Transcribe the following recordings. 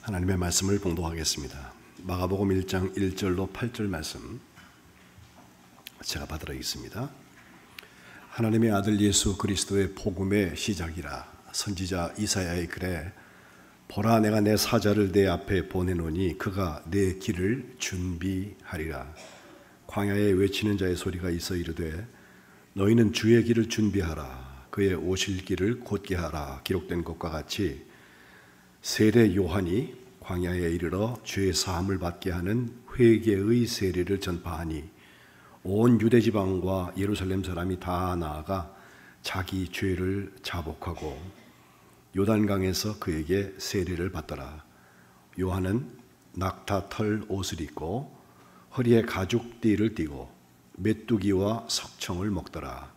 하나님의 말씀을 봉독하겠습니다. 마가복음 1장 1절로 8절 말씀 제가 받들어 있습니다. 하나님의 아들 예수 그리스도의 복음의 시작이라. 선지자 이사야의 글에 보라, 내가 내 사자를 내 앞에 보내노니 그가 내 길을 준비하리라. 광야에 외치는 자의 소리가 있어 이르되 너희는 주의 길을 준비하라. 그의 오실 길을 곧게 하라. 기록된 것과 같이 세례 요한이 광야에 이르러 죄 사함을 받게 하는 회개의 세례를 전파하니 온 유대 지방과 예루살렘 사람이 다 나아가 자기 죄를 자복하고 요단강에서 그에게 세례를 받더라. 요한은 낙타 털 옷을 입고 허리에 가죽띠를 띠고 메뚜기와 석청을 먹더라.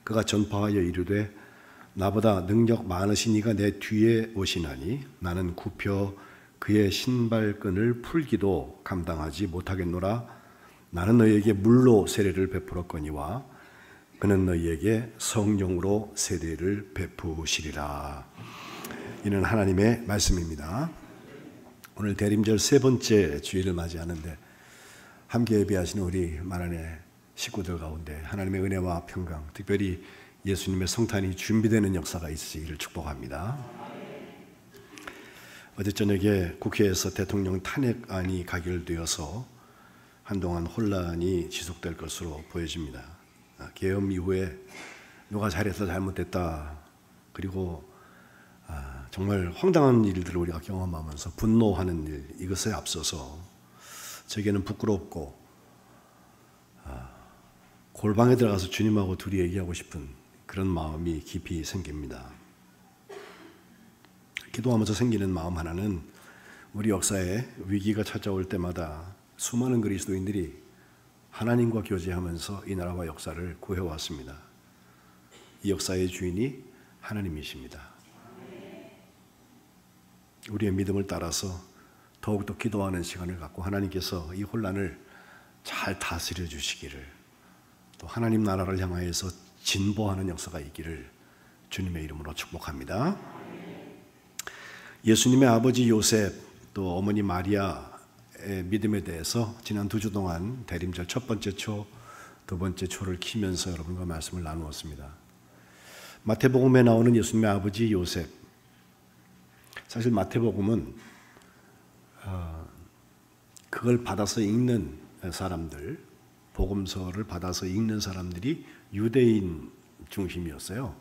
그가 전파하여 이르되 나보다 능력 많으신 이가 내 뒤에 오시나니 나는 굽혀 그의 신발끈을 풀기도 감당하지 못하겠노라. 나는 너희에게 물로 세례를 베풀었거니와 그는 너희에게 성령으로 세례를 베푸시리라. 이는 하나님의 말씀입니다. 오늘 대림절 세 번째 주일을 맞이하는데 함께 예배하시는 우리 만안의 식구들 가운데 하나님의 은혜와 평강, 특별히 예수님의 성탄이 준비되는 역사가 있으시기를 축복합니다. 어제 저녁에 국회에서 대통령 탄핵안이 가결되어서 한동안 혼란이 지속될 것으로 보여집니다. 계엄 이후에 누가 잘해서 잘못됐다, 그리고 정말 황당한 일들을 우리가 경험하면서 분노하는 일, 이것에 앞서서 저에게는 부끄럽고 골방에 들어가서 주님하고 둘이 얘기하고 싶은 그런 마음이 깊이 생깁니다. 기도하면서 생기는 마음 하나는 우리 역사에 위기가 찾아올 때마다 수많은 그리스도인들이 하나님과 교제하면서 이 나라와 역사를 구해왔습니다. 이 역사의 주인이 하나님이십니다. 우리의 믿음을 따라서 더욱더 기도하는 시간을 갖고 하나님께서 이 혼란을 잘 다스려 주시기를, 또 하나님 나라를 향하여서 진보하는 역사가 있기를 주님의 이름으로 축복합니다. 예수님의 아버지 요셉, 또 어머니 마리아의 믿음에 대해서 지난 2주 동안 대림절 첫 번째 초, 두 번째 초를 키면서 여러분과 말씀을 나누었습니다. 마태복음에 나오는 예수님의 아버지 요셉, 사실 마태복음은 그걸 받아서 읽는 사람들, 복음서를 받아서 읽는 사람들이 유대인 중심이었어요.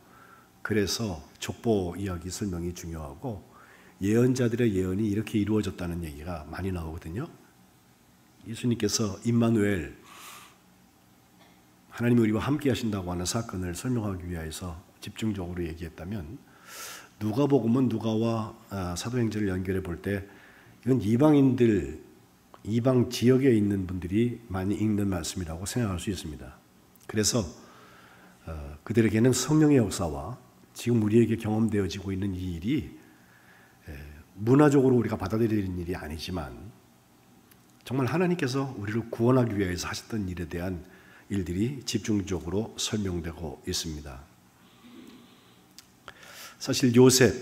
그래서 족보 이야기 설명이 중요하고 예언자들의 예언이 이렇게 이루어졌다는 얘기가 많이 나오거든요. 예수님께서 임마누엘, 하나님이 우리와 함께 하신다고 하는 사건을 설명하기 위해서 집중적으로 얘기했다면, 누가복음은 누가와 사도행전을 연결해 볼 때 이건 이방인들, 이방 지역에 있는 분들이 많이 읽는 말씀이라고 생각할 수 있습니다. 그래서 그들에게는 성령의 역사와 지금 우리에게 경험되어지고 있는 이 일이 문화적으로 우리가 받아들이는 일이 아니지만 정말 하나님께서 우리를 구원하기 위해서 하셨던 일에 대한 일들이 집중적으로 설명되고 있습니다. 사실 요셉,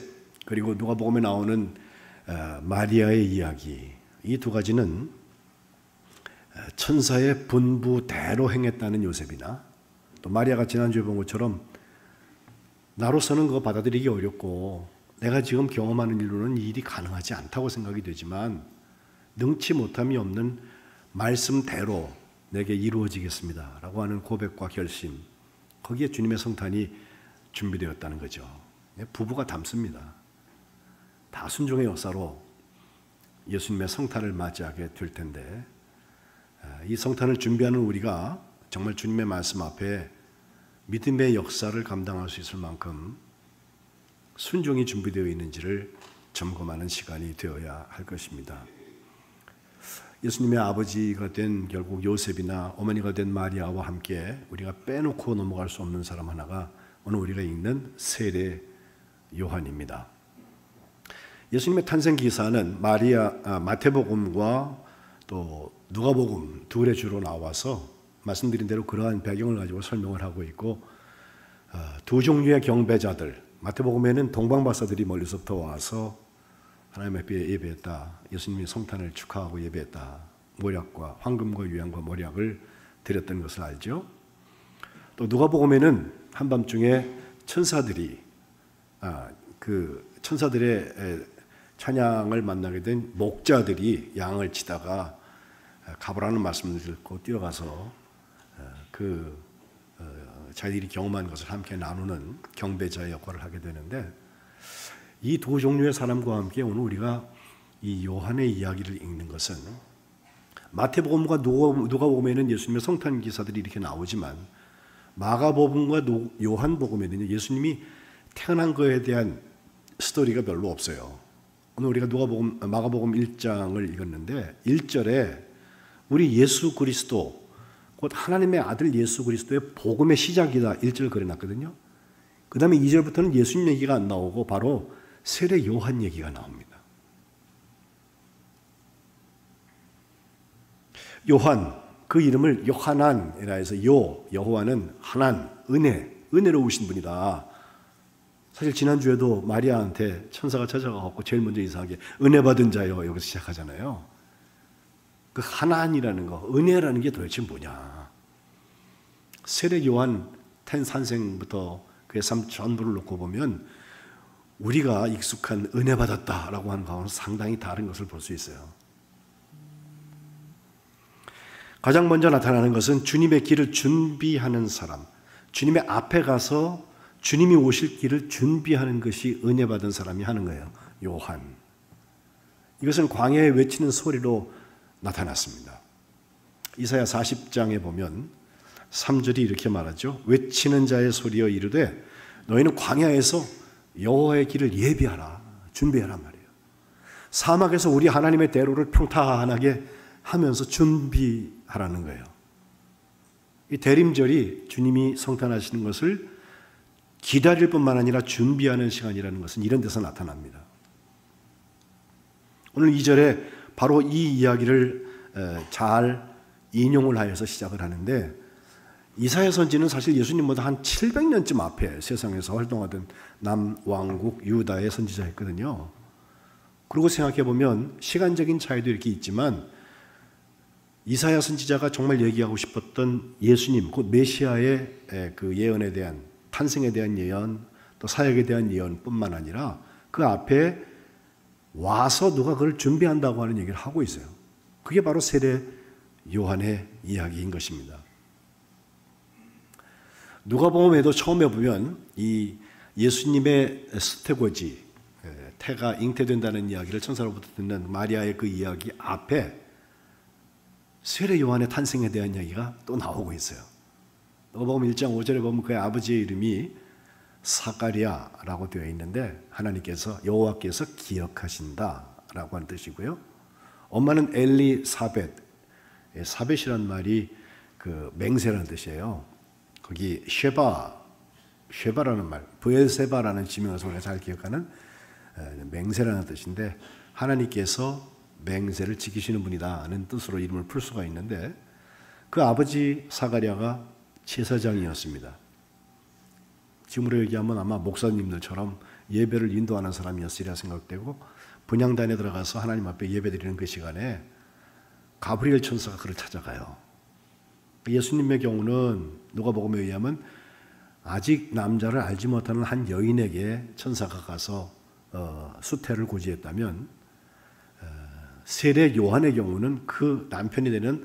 그리고 누가복음에 나오는 마리아의 이야기, 이 두 가지는 천사의 분부대로 행했다는 요셉이나 또 마리아가 지난주에 본 것처럼 나로서는 그거 받아들이기 어렵고 내가 지금 경험하는 일로는 이 일이 가능하지 않다고 생각이 되지만 능치 못함이 없는 말씀대로 내게 이루어지겠습니다 라고 하는 고백과 결심, 거기에 주님의 성탄이 준비되었다는 거죠. 부부가 닮습니다. 다 순종의 역사로 예수님의 성탄을 맞이하게 될 텐데, 이 성탄을 준비하는 우리가 정말 주님의 말씀 앞에 믿음의 역사를 감당할 수 있을 만큼 순종이 준비되어 있는지를 점검하는 시간이 되어야 할 것입니다. 예수님의 아버지가 된 결국 요셉이나 어머니가 된 마리아와 함께 우리가 빼놓고 넘어갈 수 없는 사람 하나가 오늘 우리가 읽는 세례 요한입니다. 예수님의 탄생 기사는 마태복음과 또 누가복음 둘의 주로 나와서 말씀드린 대로 그러한 배경을 가지고 설명을 하고 있고, 두 종류의 경배자들, 마태복음에는 동방박사들이 멀리서부터 와서 하나님 앞에 예배했다. 예수님이 성탄을 축하하고 예배했다. 모략과 황금과 유향과 모략을 드렸던 것을 알죠. 또 누가복음에는 한밤중에 천사들이 그 천사들의 찬양을 만나게 된 목자들이 양을 치다가 가보라는 말씀을 듣고 뛰어가서 자기들이 경험한 것을 함께 나누는 경배자의 역할을 하게 되는데, 이 두 종류의 사람과 함께 오늘 우리가 이 요한의 이야기를 읽는 것은, 마태복음과 누가복음에는 예수님의 성탄 기사들이 이렇게 나오지만 마가복음과 요한복음에는 예수님이 태어난 것에 대한 스토리가 별로 없어요. 오늘 우리가 마가복음 1장을 읽었는데 1절에 우리 예수 그리스도, 곧 하나님의 아들 예수 그리스도의 복음의 시작이다 1절 그려놨거든요. 그 다음에 2절부터는 예수님 얘기가 안 나오고 바로 세례 요한 얘기가 나옵니다. 요한, 그 이름을 요하난이라 해서 여호와는 하난, 은혜로우신 분이다. 사실 지난주에도 마리아한테 천사가 찾아가고 제일 먼저 이상하게 은혜 받은 자요 여기서 시작하잖아요. 그 하난이라는 거, 은혜라는 게 도대체 뭐냐. 세례 요한 탄생부터 그의 삶 전부를 놓고 보면 우리가 익숙한 은혜 받았다라고 하는 거와는 상당히 다른 것을 볼 수 있어요. 가장 먼저 나타나는 것은 주님의 길을 준비하는 사람, 주님의 앞에 가서 주님이 오실 길을 준비하는 것이 은혜 받은 사람이 하는 거예요. 요한. 이것은 광야에 외치는 소리로 나타났습니다. 이사야 40장에 보면 3절이 이렇게 말하죠. 외치는 자의 소리여 이르되 너희는 광야에서 여호와의 길을 예비하라, 준비하란 말이에요. 사막에서 우리 하나님의 대로를 평탄하게 하면서 준비하라는 거예요. 이 대림절이 주님이 성탄하시는 것을 기다릴 뿐만 아니라 준비하는 시간이라는 것은 이런 데서 나타납니다. 오늘 2절에 바로 이 이야기를 잘 인용을 하여서 시작을 하는데, 이사야 선지는 사실 예수님보다 한 700년쯤 앞에 세상에서 활동하던 남왕국 유다의 선지자였거든요. 그리고 생각해 보면 시간적인 차이도 이렇게 있지만 이사야 선지자가 정말 얘기하고 싶었던 예수님, 곧 메시아의 그 예언에 대한, 탄생에 대한 예언, 또 사역에 대한 예언뿐만 아니라 그 앞에 와서 누가 그걸 준비한다고 하는 얘기를 하고 있어요. 그게 바로 세례 요한의 이야기인 것입니다. 누가복음에도 처음에 보면 이 예수님의 스테고지, 태가 잉태된다는 이야기를 천사로부터 듣는 마리아의 그 이야기 앞에 세례 요한의 탄생에 대한 이야기가 또 나오고 있어요. 누가복음 1장 5절에 보면 그의 아버지의 이름이 사가랴라고 되어 있는데 하나님께서, 여호와께서 기억하신다라고 하는 뜻이고요. 엄마는 엘리사벳, 사벳이란 말이 그 맹세라는 뜻이에요. 거기 쉐바라는 말, 브엘세바라는 지명에서 우리가 잘 기억하는 맹세라는 뜻인데, 하나님께서 맹세를 지키시는 분이다는 뜻으로 이름을 풀 수가 있는데, 그 아버지 사가랴가 제사장이었습니다. 지금으로 얘기하면 아마 목사님들처럼 예배를 인도하는 사람이었으리라 생각되고, 분향단에 들어가서 하나님 앞에 예배드리는 그 시간에 가브리엘 천사가 그를 찾아가요. 예수님의 경우는 누가복음에 의하면 아직 남자를 알지 못하는 한 여인에게 천사가 가서 수태를 고지했다면, 세례 요한의 경우는 그 남편이 되는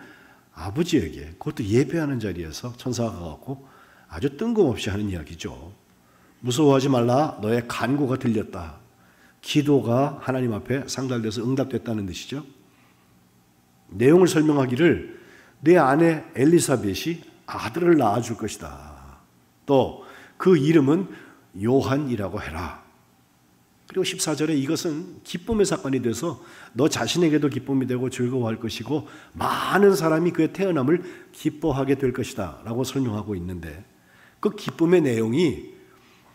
아버지에게, 그것도 예배하는 자리에서 천사가 가고 아주 뜬금없이 하는 이야기죠. 무서워하지 말라, 너의 간구가 들렸다. 기도가 하나님 앞에 상달돼서 응답됐다는 뜻이죠. 내용을 설명하기를 내 아내 엘리사벳이 아들을 낳아줄 것이다. 또 그 이름은 요한이라고 해라. 그리고 14절에 이것은 기쁨의 사건이 돼서 너 자신에게도 기쁨이 되고 즐거워할 것이고 많은 사람이 그의 태어남을 기뻐하게 될 것이다 라고 설명하고 있는데, 그 기쁨의 내용이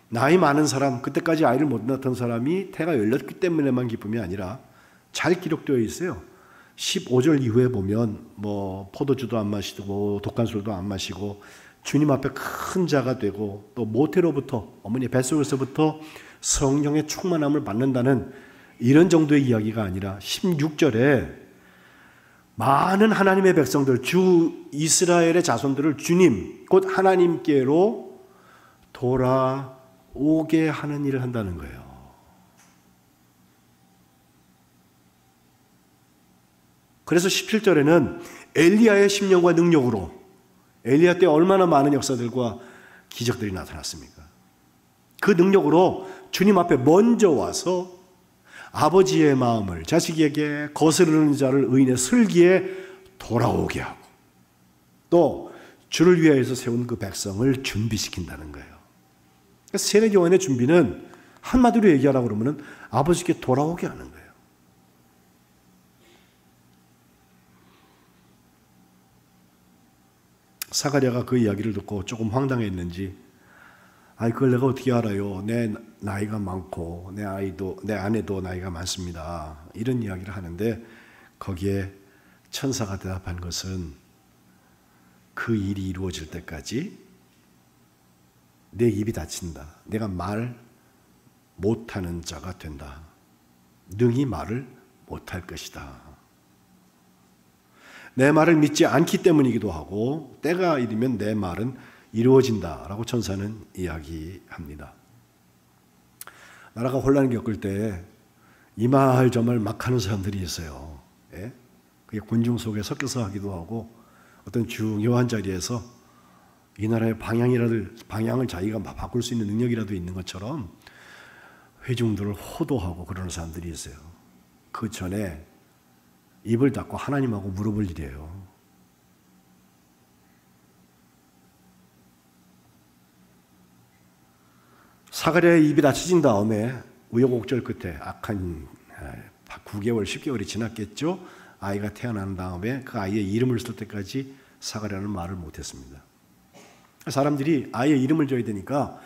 나이 많은 사람, 그때까지 아이를 못 낳았던 사람이 태가 열렸기 때문에만 기쁨이 아니라 잘 기록되어 있어요. 15절 이후에 보면 포도주도 안 마시고 독간술도 안 마시고 주님 앞에 큰 자가 되고, 또 모태로부터, 어머니 뱃속에서부터 성령의 충만함을 받는다는 이런 정도의 이야기가 아니라 16절에 많은 하나님의 백성들, 주 이스라엘의 자손들을 주님, 곧 하나님께로 돌아오게 하는 일을 한다는 거예요. 그래서 17절에는 엘리야의 심령과 능력으로, 엘리야 때 얼마나 많은 역사들과 기적들이 나타났습니까? 그 능력으로 주님 앞에 먼저 와서 아버지의 마음을 자식에게 거스르는 자를 의인의 슬기에 돌아오게 하고, 또 주를 위하여서 세운 그 백성을 준비시킨다는 거예요. 그러니까 세례 요한의 준비는 한마디로 얘기하라고 그러면 아버지께 돌아오게 하는 거예요. 사가랴가 그 이야기를 듣고 조금 황당했는지, 아이 그걸 내가 어떻게 알아요? 내 나이가 많고 내 아내도 나이가 많습니다. 이런 이야기를 하는데 거기에 천사가 대답한 것은 그 일이 이루어질 때까지 내 입이 닫힌다. 내가 말 못하는 자가 된다. 능히 말을 못할 것이다. 내 말을 믿지 않기 때문이기도 하고 때가 이르면 내 말은 이루어진다라고 천사는 이야기합니다. 나라가 혼란을 겪을 때 이 말 저 말 막 하는 사람들이 있어요. 예? 그게 군중 속에 섞여서 하기도 하고 어떤 중요한 자리에서 이 나라의 방향을 자기가 바꿀 수 있는 능력이라도 있는 것처럼 회중들을 호도하고 그러는 사람들이 있어요. 그 전에 입을 닫고 하나님하고 물어볼 일이에요. 사가랴의 입이 닫혀진 다음에 우여곡절 끝에 악한 9개월, 10개월이 지났겠죠. 아이가 태어난 다음에 그 아이의 이름을 쓸 때까지 사가랴는 말을 못했습니다. 사람들이 아이의 이름을 줘야 되니까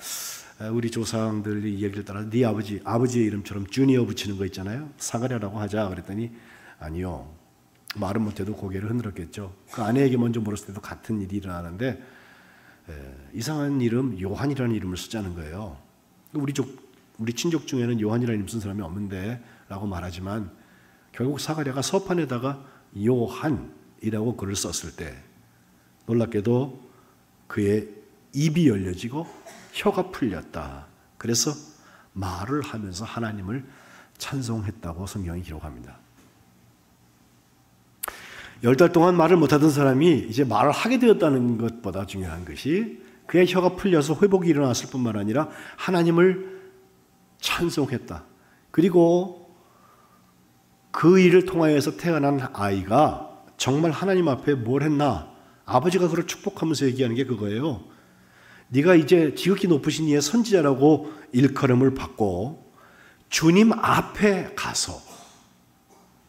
우리 조상들이 이야기를 따라 네 아버지의 이름처럼 주니어 붙이는 거 있잖아요. 사가랴라고 하자 그랬더니 아니요. 말은 못해도 고개를 흔들었겠죠. 그 아내에게 먼저 물었을 때도 같은 일이 일어나는데 이상한 이름 요한이라는 이름을 쓰자는 거예요. 우리 친족 중에는 요한이라는 이름 쓴 사람이 없는데 라고 말하지만 결국 사가랴가 서판에다가 요한이라고 글을 썼을 때 놀랍게도 그의 입이 열려지고 혀가 풀렸다. 그래서 말을 하면서 하나님을 찬송했다고 성경이 기록합니다. 10달 동안 말을 못하던 사람이 이제 말을 하게 되었다는 것보다 중요한 것이 그의 혀가 풀려서 회복이 일어났을 뿐만 아니라 하나님을 찬송했다. 그리고 그 일을 통하여서 태어난 아이가 정말 하나님 앞에 뭘 했나? 아버지가 그를 축복하면서 얘기하는 게 그거예요. 네가 이제 지극히 높으신 이의 선지자라고 일컬음을 받고 주님 앞에 가서,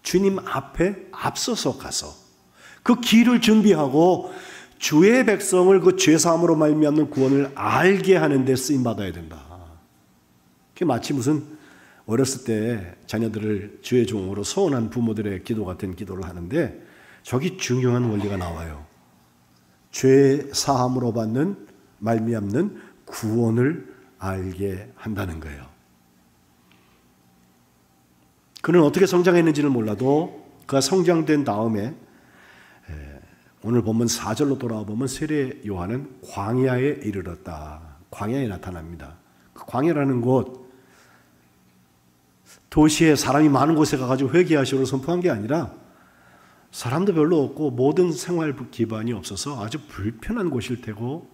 주님 앞에 앞서서 가서 그 길을 준비하고 주의 백성을 그 죄사함으로 말미암는 구원을 알게 하는 데 쓰임받아야 된다. 그게 마치 무슨 어렸을 때 자녀들을 주의 종으로 소원한 부모들의 기도 같은 기도를 하는데 저기 중요한 원리가 나와요. 죄사함으로 받는 말미암는 구원을 알게 한다는 거예요. 그는 어떻게 성장했는지는 몰라도 그가 성장된 다음에 오늘 본문 4절로 돌아와 보면 세례 요한은 광야에 이르렀다. 광야에 나타납니다. 그 광야라는 곳, 도시에 사람이 많은 곳에 가가지고 회개하시오를 선포한 게 아니라 사람도 별로 없고 모든 생활 기반이 없어서 아주 불편한 곳일 테고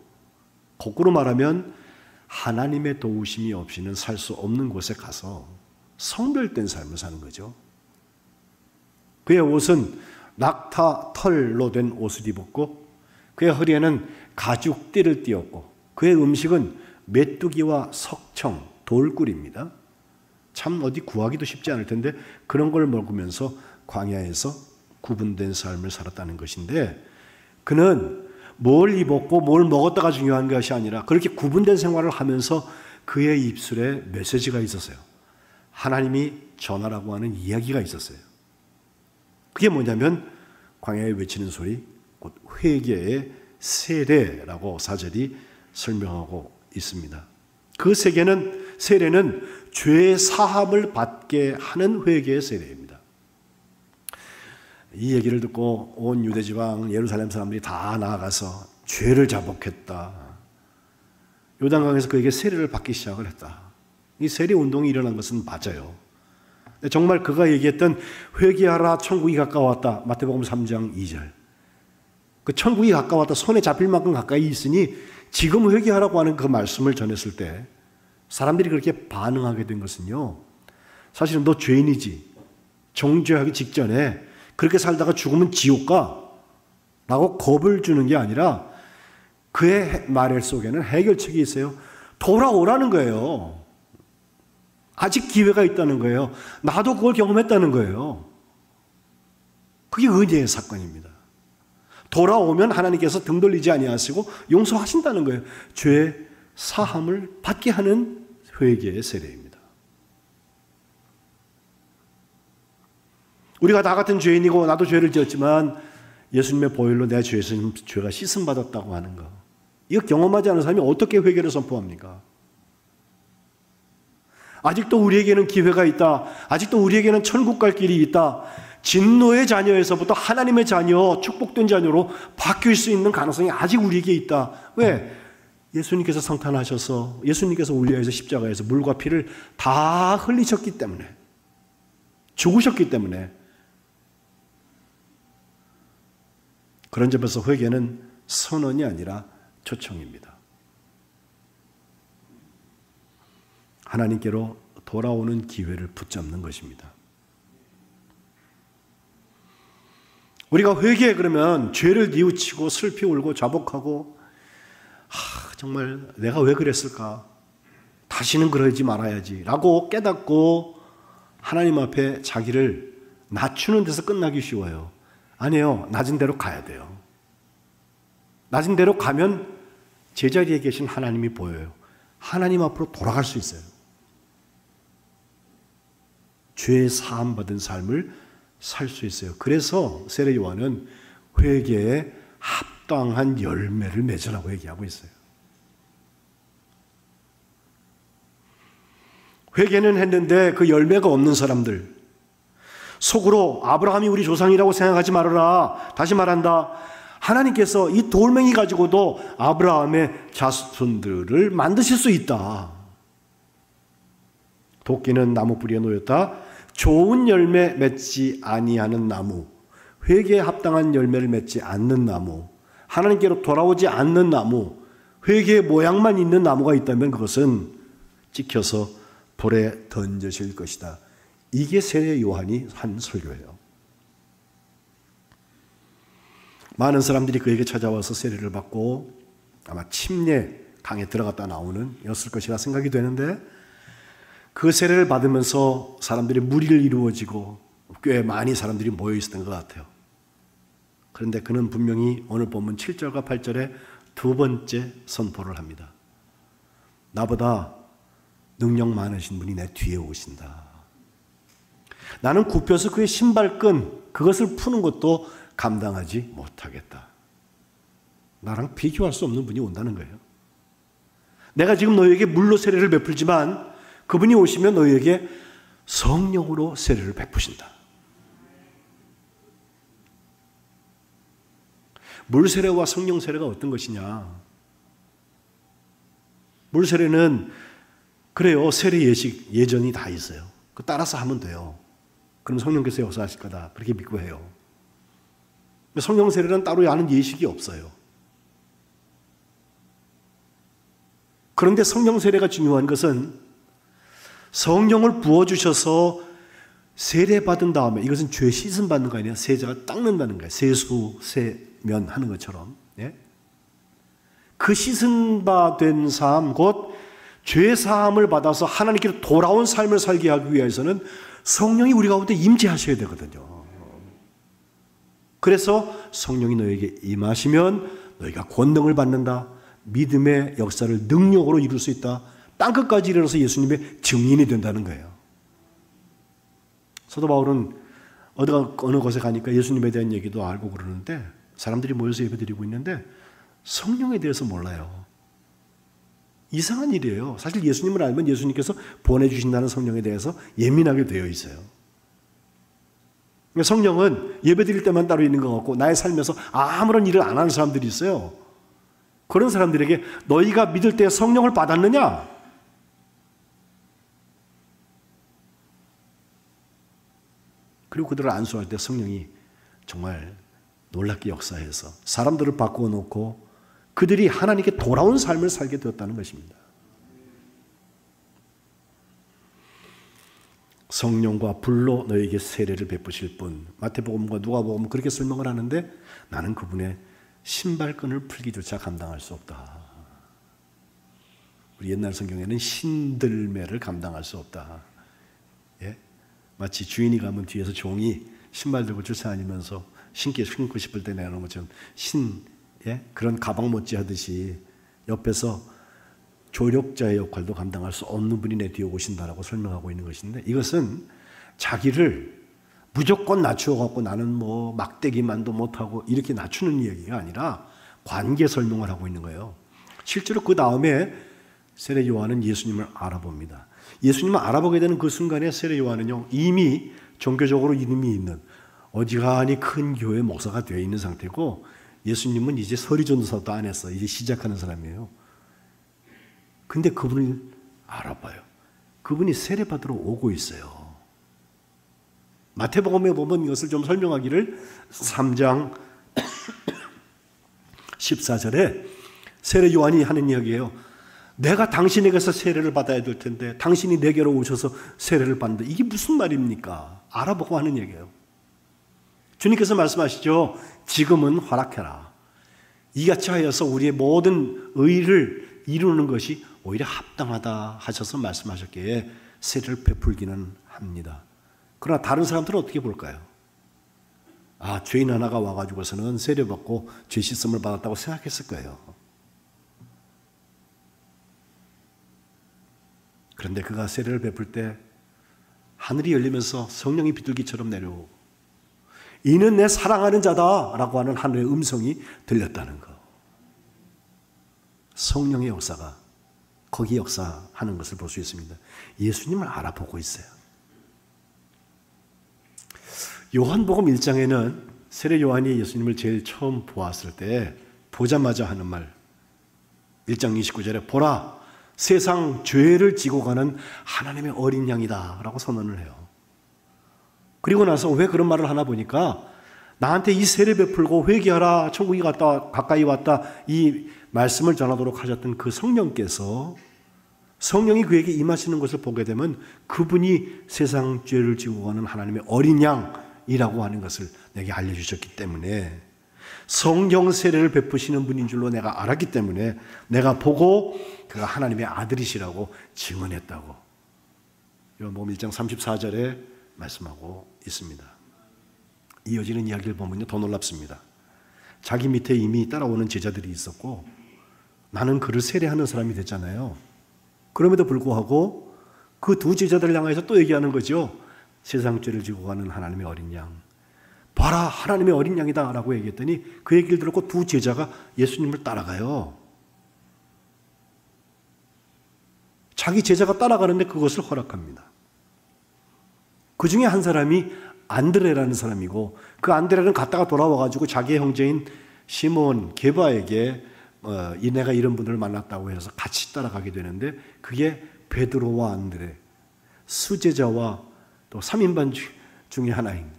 거꾸로 말하면 하나님의 도우심이 없이는 살 수 없는 곳에 가서 성별된 삶을 사는 거죠. 그의 옷은 낙타 털로 된 옷을 입었고 그의 허리에는 가죽 띠를 띠었고 그의 음식은 메뚜기와 석청, 돌꿀입니다. 참 어디 구하기도 쉽지 않을 텐데 그런 걸 먹으면서 광야에서 구분된 삶을 살았다는 것인데 그는 뭘 입었고 뭘 먹었다가 중요한 것이 아니라 그렇게 구분된 생활을 하면서 그의 입술에 메시지가 있었어요. 하나님이 전하라고 하는 이야기가 있었어요. 그게 뭐냐면 광야에 외치는 소리, 곧 회개의 세례라고 4절이 설명하고 있습니다. 그 세례는 죄 사함을 받게 하는 회개의 세례입니다. 이 얘기를 듣고 온 유대지방 예루살렘 사람들이 다 나아가서 죄를 자복했다. 요단강에서 그에게 세례를 받기 시작을 했다. 이 세례 운동이 일어난 것은 맞아요. 정말 그가 얘기했던 회개하라 천국이 가까웠다. 마태복음 3장 2절. 그 천국이 가까웠다. 손에 잡힐 만큼 가까이 있으니 지금 회개하라고 하는 그 말씀을 전했을 때 사람들이 그렇게 반응하게 된 것은요. 사실은 너 죄인이지. 정죄하기 직전에 그렇게 살다가 죽으면 지옥 가. 라고 겁을 주는 게 아니라 그의 말 속에는 해결책이 있어요. 돌아오라는 거예요. 아직 기회가 있다는 거예요. 나도 그걸 경험했다는 거예요. 그게 은혜의 사건입니다. 돌아오면 하나님께서 등 돌리지 아니하시고 용서하신다는 거예요. 죄 사함을 받게 하는 회개의 세례입니다. 우리가 다 같은 죄인이고 나도 죄를 지었지만 예수님의 보혈로 내 죄가 씻음받았다고 하는 거. 이거 경험하지 않은 사람이 어떻게 회개를 선포합니까? 아직도 우리에게는 기회가 있다. 아직도 우리에게는 천국 갈 길이 있다. 진노의 자녀에서부터 하나님의 자녀, 축복된 자녀로 바뀔 수 있는 가능성이 아직 우리에게 있다. 왜? 예수님께서 성탄하셔서 예수님께서 울려에서 십자가에서 물과 피를 다 흘리셨기 때문에, 죽으셨기 때문에. 그런 점에서 회개는 선언이 아니라 초청입니다. 하나님께로 돌아오는 기회를 붙잡는 것입니다. 우리가 회개해 그러면 죄를 뉘우치고 슬피 울고 자복하고 정말 내가 왜 그랬을까? 다시는 그러지 말아야지 라고 깨닫고 하나님 앞에 자기를 낮추는 데서 끝나기 쉬워요. 아니에요. 낮은 대로 가야 돼요. 낮은 대로 가면 제자리에 계신 하나님이 보여요. 하나님 앞으로 돌아갈 수 있어요. 죄 사함 받은 삶을 살 수 있어요. 그래서 세례 요한은 회개에 합당한 열매를 맺으라고 얘기하고 있어요. 회개는 했는데 그 열매가 없는 사람들, 속으로 아브라함이 우리 조상이라고 생각하지 말아라. 다시 말한다. 하나님께서 이 돌멩이 가지고도 아브라함의 자손들을 만드실 수 있다. 도끼는 나무 뿌리에 놓였다. 좋은 열매 맺지 아니하는 나무, 회개에 합당한 열매를 맺지 않는 나무, 하나님께로 돌아오지 않는 나무, 회개의 모양만 있는 나무가 있다면 그것은 찍혀서 불에 던져질 것이다. 이게 세례 요한이 한 설교예요. 많은 사람들이 그에게 찾아와서 세례를 받고 아마 침례 강에 들어갔다 나오는 였을 것이라 생각이 되는데, 그 세례를 받으면서 사람들이 무리를 이루어지고 꽤 많이 사람들이 모여 있었던 것 같아요. 그런데 그는 분명히 오늘 본문 7절과 8절에 두 번째 선포를 합니다. 나보다 능력 많으신 분이 내 뒤에 오신다. 나는 굽혀서 그의 신발끈, 그것을 푸는 것도 감당하지 못하겠다. 나랑 비교할 수 없는 분이 온다는 거예요. 내가 지금 너희에게 물로 세례를 베풀지만 그분이 오시면 너희에게 성령으로 세례를 베푸신다. 물 세례와 성령 세례가 어떤 것이냐? 물 세례는 그래요. 세례 예식 예전이 다 있어요. 그 따라서 하면 돼요. 그럼 성령께서 역사하실 거다. 그렇게 믿고 해요. 성령 세례는 따로 하는 예식이 없어요. 그런데 성령 세례가 중요한 것은 성령을 부어주셔서 세례받은 다음에, 이것은 죄 씻음 받는 거 아니에요. 세자가 닦는다는 거예요. 세수, 세면 하는 것처럼. 예? 그 씻은 바 된 삶, 곧 죄 사함을 받아서 하나님께로 돌아온 삶을 살게 하기 위해서는 성령이 우리 가운데 임재하셔야 되거든요. 그래서 성령이 너에게 임하시면 너희가 권능을 받는다. 믿음의 역사를 능력으로 이룰 수 있다. 땅끝까지 이르러서 예수님의 증인이 된다는 거예요. 사도 바울은 어느 곳에 가니까 예수님에 대한 얘기도 알고 그러는데, 사람들이 모여서 예배드리고 있는데 성령에 대해서 몰라요. 이상한 일이에요. 사실 예수님을 알면 예수님께서 보내주신다는 성령에 대해서 예민하게 되어 있어요. 성령은 예배 드릴 때만 따로 있는 것 같고 나의 삶에서 아무런 일을 안 하는 사람들이 있어요. 그런 사람들에게 너희가 믿을 때 성령을 받았느냐? 그리고 그들을 안수할 때 성령이 정말 놀랍게 역사해서 사람들을 바꾸어 놓고 그들이 하나님께 돌아온 삶을 살게 되었다는 것입니다. 성령과 불로 너에게 세례를 베푸실 분. 마태복음과 누가복음 그렇게 설명을 하는데 나는 그분의 신발끈을 풀기조차 감당할 수 없다. 우리 옛날 성경에는 신들매를 감당할 수 없다. 예? 마치 주인이 가면 뒤에서 종이 신발 들고 쫓아다니면서 신고 싶을 때 내놓은 것처럼 그런 가방 못지 하듯이 옆에서 조력자의 역할도 감당할 수 없는 분이 내 뒤에 오신다라고 설명하고 있는 것인데 이것은 자기를 무조건 낮추어갖고 나는 뭐 막대기만도 못하고 이렇게 낮추는 이야기가 아니라 관계 설명을 하고 있는 거예요. 실제로 그 다음에 세례 요한은 예수님을 알아봅니다. 예수님을 알아보게 되는 그 순간에 세례 요한은요 이미 종교적으로 이름이 있는 어지간히 큰 교회 목사가 되어 있는 상태고 예수님은 이제 서리전도사도 안 했어. 이제 시작하는 사람이에요. 근데 그분을 알아봐요. 그분이 세례받으러 오고 있어요. 마태복음에 보면 이것을 좀 설명하기를 3장 14절에 세례 요한이 하는 이야기예요. 내가 당신에게서 세례를 받아야 될 텐데 당신이 내게로 오셔서 세례를 받는다. 이게 무슨 말입니까? 알아보고 하는 얘기예요. 주님께서 말씀하시죠. 지금은 허락해라. 이같이 하여서 우리의 모든 의를 이루는 것이 오히려 합당하다 하셔서 말씀하셨기에 세례를 베풀기는 합니다. 그러나 다른 사람들은 어떻게 볼까요? 아, 죄인 하나가 와가지고서는 세례받고 죄 씻음을 받았다고 생각했을 거예요. 그런데 그가 세례를 베풀 때 하늘이 열리면서 성령이 비둘기처럼 내려오고 이는 내 사랑하는 자다라고 하는 하늘의 음성이 들렸다는 것. 성령의 역사가 거기 역사하는 것을 볼 수 있습니다. 예수님을 알아보고 있어요. 요한복음 1장에는 세례 요한이 예수님을 제일 처음 보았을 때 보자마자 하는 말 1장 29절에 보라 세상 죄를 지고 가는 하나님의 어린 양이다 라고 선언을 해요. 그리고 나서 왜 그런 말을 하나 보니까 나한테 이 세례 베풀고 회개하라 천국이 가까이 왔다 이 말씀을 전하도록 하셨던 그 성령께서 성령이 그에게 임하시는 것을 보게 되면 그분이 세상 죄를 지고 가는 하나님의 어린 양이라고 하는 것을 내게 알려주셨기 때문에 성령 세례를 베푸시는 분인 줄로 내가 알았기 때문에 내가 보고 그가 하나님의 아들이시라고 증언했다고 요한복음 1장 34절에 말씀하고 있습니다. 이어지는 이야기를 보면요 더 놀랍습니다. 자기 밑에 이미 따라오는 제자들이 있었고 나는 그를 세례하는 사람이 됐잖아요. 그럼에도 불구하고 그 두 제자들을 향해서 또 얘기하는 거죠. 세상 죄를 지고 가는 하나님의 어린 양. 봐라 하나님의 어린 양이다 라고 얘기했더니 그 얘기를 들었고 두 제자가 예수님을 따라가요. 자기 제자가 따라가는데 그것을 허락합니다. 그 중에 한 사람이 안드레라는 사람이고 그 안드레는 갔다가 돌아와가지고 자기의 형제인 시몬 게바에게 내가 이런 분들을 만났다고 해서 같이 따라가게 되는데 그게 베드로와 안드레 수제자와 또 3인반 중에 하나인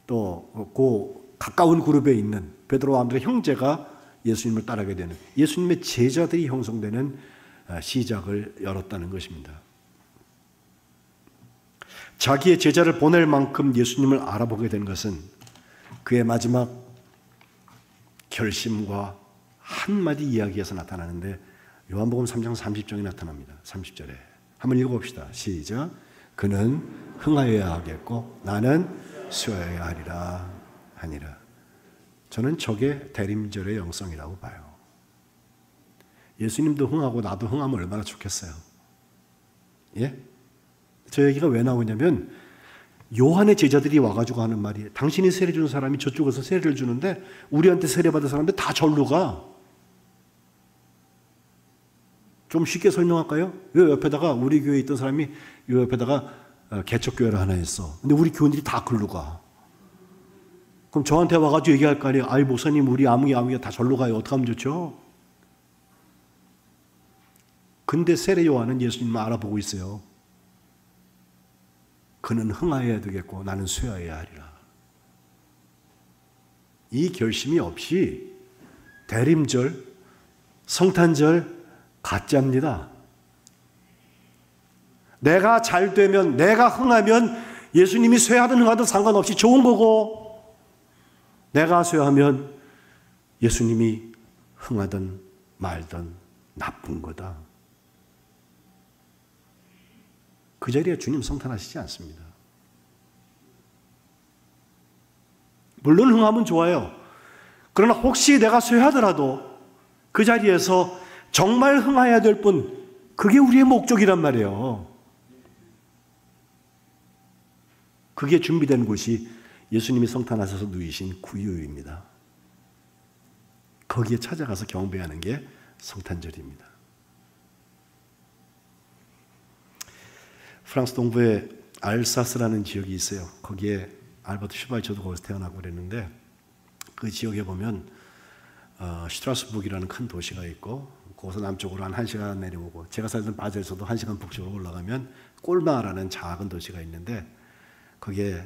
또 그 가까운 그룹에 있는 베드로와 안드레 형제가 예수님을 따르게 되는 예수님의 제자들이 형성되는 시작을 열었다는 것입니다. 자기의 제자를 보낼 만큼 예수님을 알아보게 된 것은 그의 마지막 결심과 한마디 이야기에서 나타나는데 요한복음 3장 30절에 나타납니다. 30절에 한번 읽어봅시다. 시작. 그는 흥하여야 하겠고 나는 쉬어야 하니라. 저는 저게 대림절의 영성이라고 봐요. 예수님도 흥하고 나도 흥하면 얼마나 좋겠어요. 예? 저 얘기가 왜 나오냐면 요한의 제자들이 와가지고 하는 말이 당신이 세례 주는 사람이 저쪽에서 세례를 주는데 우리한테 세례 받은 사람들 다 절로 가. 좀 쉽게 설명할까요? 요 옆에다가 우리 교회에 있던 사람이 요 옆에다가 개척교회를 하나 했어. 근데 우리 교인들이 다 글로 가. 그럼 저한테 와가지고 얘기할 거 아니에요. 아이 목사님 우리 아무개 다 절로 가요. 어떡하면 좋죠? 근데 세례 요한은 예수님을 알아보고 있어요. 그는 흥하여야 되겠고 나는 쇠하여야 하리라. 이 결심이 없이 대림절, 성탄절 가짜입니다. 내가 잘 되면, 내가 흥하면 예수님이 쇠하든 흥하든 상관없이 좋은 거고, 내가 쇠하면 예수님이 흥하든 말든 나쁜 거다. 그 자리에 주님 성탄하시지 않습니다. 물론 흥하면 좋아요. 그러나 혹시 내가 쇠하더라도 그 자리에서 정말 흥하여야 될 뿐, 그게 우리의 목적이란 말이에요. 그게 준비된 곳이 예수님이 성탄하셔서 누이신 구유입니다. 거기에 찾아가서 경배하는 게 성탄절입니다. 프랑스 동부에 알사스라는 지역이 있어요. 거기에 알버트 슈바이처도 거기서 태어나고 그랬는데, 그 지역에 보면 슈트라스부르크라는 큰 도시가 있고, 거기서 남쪽으로 한 1시간 내려오고, 제가 살던 바젤에서도 1시간 북쪽으로 올라가면 꼴마라는 작은 도시가 있는데, 거기에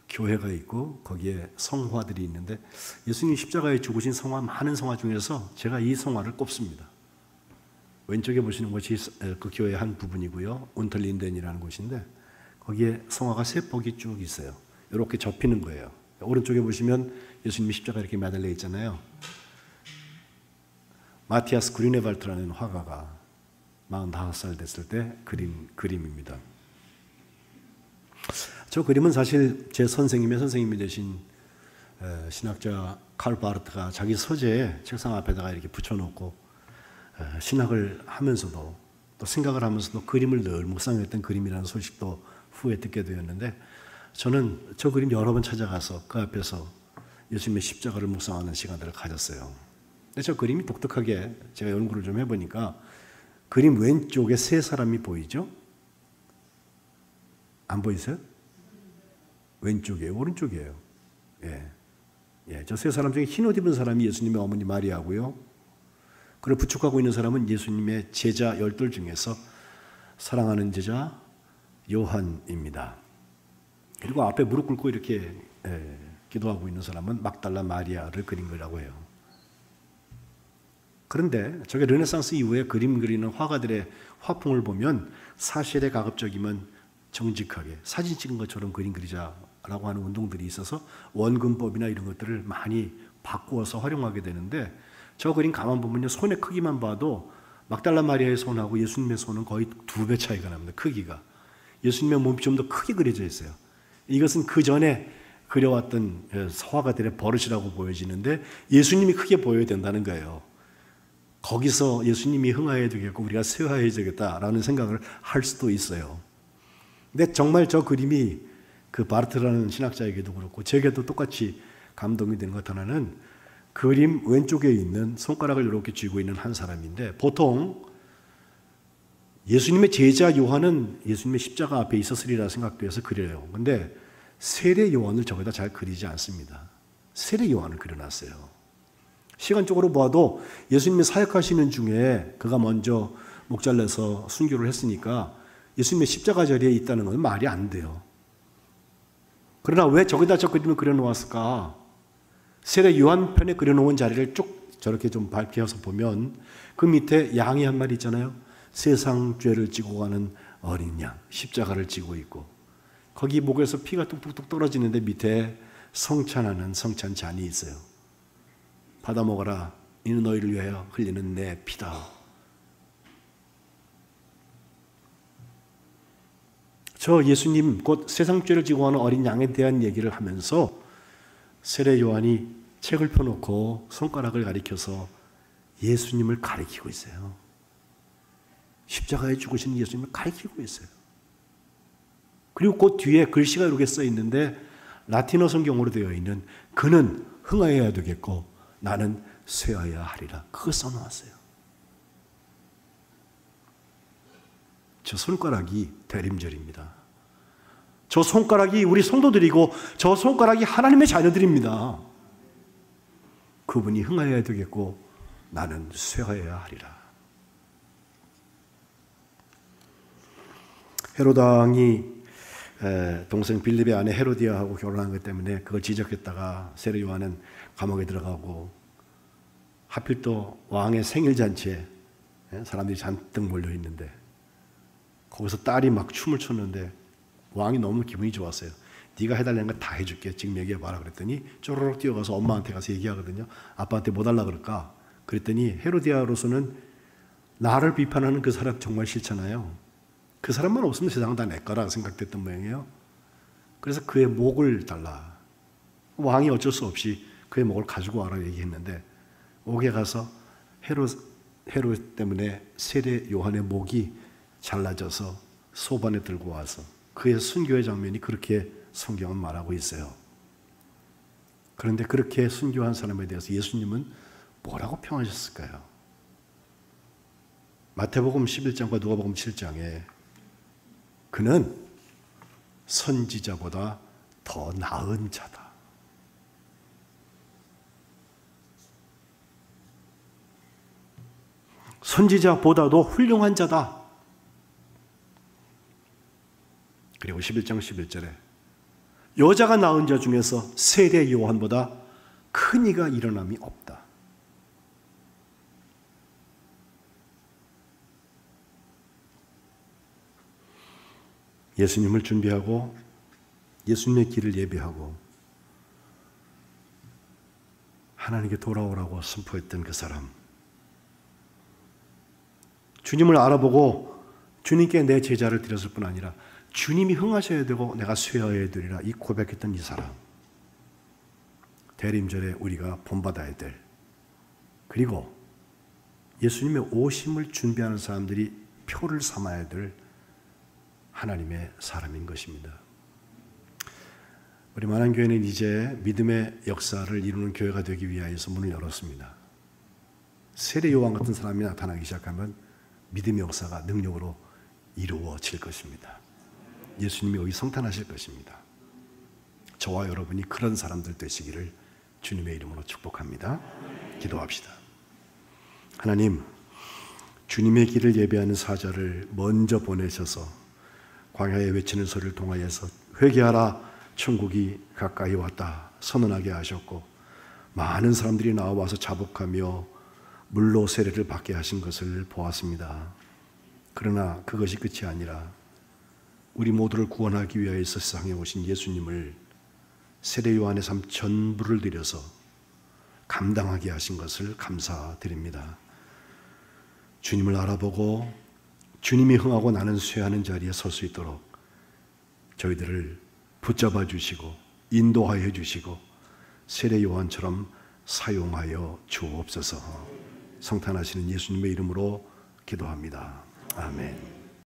교회가 있고 거기에 성화들이 있는데, 예수님 십자가에 죽으신 성화, 많은 성화 중에서 제가 이 성화를 꼽습니다. 왼쪽에 보시는 곳이 그 교회의 한 부분이고요. 운털린덴이라는 곳인데 거기에 성화가 3폭이 쭉 있어요. 이렇게 접히는 거예요. 오른쪽에 보시면 예수님이 십자가 이렇게 매달려 있잖아요. 마티아스 그리네발트라는 화가가 45살 됐을 때 그린 그림입니다. 저 그림은 사실 제 선생님의 선생님이 되신 신학자 칼 바르트가 자기 서재에 책상 앞에다가 이렇게 붙여놓고 신학을 하면서도 또 생각을 하면서도 그림을 늘 묵상했던 그림이라는 소식도 후에 듣게 되었는데, 저는 저 그림 여러 번 찾아가서 그 앞에서 예수님의 십자가를 묵상하는 시간들을 가졌어요. 근데 저 그림이 독특하게 제가 연구를 좀 해보니까 그림 왼쪽에 3사람이 보이죠? 안 보이세요? 왼쪽이에요? 오른쪽이에요? 예, 저 3사람 중에 흰 옷 입은 사람이 예수님의 어머니 마리아고요. 그를 부축하고 있는 사람은 예수님의 제자 12 중에서 사랑하는 제자 요한입니다. 그리고 앞에 무릎 꿇고 이렇게 기도하고 있는 사람은 막달라 마리아를 그린 거라고 해요. 그런데 저게 르네상스 이후에 그림 그리는 화가들의 화풍을 보면 사실에 가급적이면 정직하게 사진 찍은 것처럼 그림 그리자라고 하는 운동들이 있어서 원근법이나 이런 것들을 많이 바꾸어서 활용하게 되는데, 저 그림 가만 보면요, 손의 크기만 봐도 막달라 마리아의 손하고 예수님의 손은 거의 2배 차이가 납니다. 크기가. 예수님의 몸이 좀 더 크게 그려져 있어요. 이것은 그 전에 그려왔던 화가들의 버릇이라고 보여지는데, 예수님이 크게 보여야 된다는 거예요. 거기서 예수님이 흥하여야 되겠고 우리가 쇠하여야 되겠다라는 생각을 할 수도 있어요. 근데 정말 저 그림이 그 바르트라는 신학자에게도 그렇고 제게도 똑같이 감동이 되는 것 하나는, 그림 왼쪽에 있는 손가락을 이렇게 쥐고 있는 한 사람인데, 보통 예수님의 제자 요한은 예수님의 십자가 앞에 있었으리라 생각돼서 그려요. 근데 세례 요한을 저기다 잘 그리지 않습니다. 세례 요한을 그려놨어요. 시간적으로 봐도 예수님이 사역하시는 중에 그가 먼저 목잘내서 순교를 했으니까 예수님의 십자가 자리에 있다는 건 말이 안 돼요. 그러나 왜 저기다 저 그림을 그려놓았을까? 세례 요한 편에 그려놓은 자리를 쭉 저렇게 좀 밝혀서 보면 그 밑에 양이 한 마리 있잖아요. 세상 죄를 지고 가는 어린 양, 십자가를 지고 있고, 거기 목에서 피가 뚝뚝뚝 떨어지는데 밑에 성찬하는 성찬잔이 있어요. 받아 먹어라, 이는 너희를 위하여 흘리는 내 피다. 저 예수님 곧 세상 죄를 지고 가는 어린 양에 대한 얘기를 하면서 세례 요한이 책을 펴놓고 손가락을 가리켜서 예수님을 가리키고 있어요. 십자가에 죽으신 예수님을 가리키고 있어요. 그리고 그 뒤에 글씨가 이렇게 써 있는데, 라틴어 성경으로 되어 있는 그는 흥하여야 되겠고 나는 쇠하여야 하리라, 그거 써놓았어요. 저 손가락이 대림절입니다. 저 손가락이 우리 성도들이고 저 손가락이 하나님의 자녀들입니다. 그분이 흥하여야 되겠고 나는 쇠하여야 하리라. 헤롯 왕이 동생 빌립의 아내 헤로디아하고 결혼한 것 때문에 그걸 지적했다가 세례 요한은 감옥에 들어가고, 하필 또 왕의 생일잔치에 사람들이 잔뜩 몰려 있는데 거기서 딸이 막 춤을 췄는데 왕이 너무 기분이 좋았어요. 네가 해달라는 거 다 해줄게. 지금 얘기해봐라. 그랬더니 쪼르륵 뛰어가서 엄마한테 가서 얘기하거든요. 아빠한테 뭐 달라 그럴까? 그랬더니 헤로디아로서는 나를 비판하는 그 사람 정말 싫잖아요. 그 사람만 없으면 세상 다 내 거라 생각됐던 모양이에요. 그래서 그의 목을 달라. 왕이 어쩔 수 없이 그의 목을 가지고 와라 얘기했는데, 옥에 가서 헤롯 때문에 세례 요한의 목이 잘라져서 소반에 들고 와서 그의 순교의 장면이 그렇게 성경은 말하고 있어요. 그런데 그렇게 순교한 사람에 대해서 예수님은 뭐라고 평하셨을까요? 마태복음 11장과 누가복음 7장에 그는 선지자보다 더 나은 자다. 선지자보다도 훌륭한 자다. 그리고 11장 11절에 여자가 낳은 자 중에서 세례 요한보다 큰 이가 일어남이 없다. 예수님을 준비하고 예수님의 길을 예비하고 하나님께 돌아오라고 선포했던 그 사람, 주님을 알아보고 주님께 내 제자를 드렸을 뿐 아니라 주님이 흥하셔야 되고 내가 쇠하여야 되리라 이 고백했던 이 사람, 대림절에 우리가 본받아야 될, 그리고 예수님의 오심을 준비하는 사람들이 표를 삼아야 될 하나님의 사람인 것입니다. 우리 만안교회는 이제 믿음의 역사를 이루는 교회가 되기 위하여서 문을 열었습니다. 세례 요한 같은 사람이 나타나기 시작하면 믿음의 역사가 능력으로 이루어질 것입니다. 예수님이 여기 성탄하실 것입니다. 저와 여러분이 그런 사람들 되시기를 주님의 이름으로 축복합니다. 기도합시다. 하나님, 주님의 길을 예배하는 사자를 먼저 보내셔서 광야에 외치는 소리를 통하여서 회개하라, 천국이 가까이 왔다 선언하게 하셨고, 많은 사람들이 나와서 자복하며 물로 세례를 받게 하신 것을 보았습니다. 그러나 그것이 끝이 아니라 우리 모두를 구원하기 위하여서 세상에 오신 예수님을 세례 요한의 삶 전부를 들여서 감당하게 하신 것을 감사드립니다. 주님을 알아보고 주님이 흥하고 나는 쇠하는 자리에 설 수 있도록 저희들을 붙잡아 주시고 인도하여 주시고 세례 요한처럼 사용하여 주옵소서. 성탄하시는 예수님의 이름으로 기도합니다. 아멘.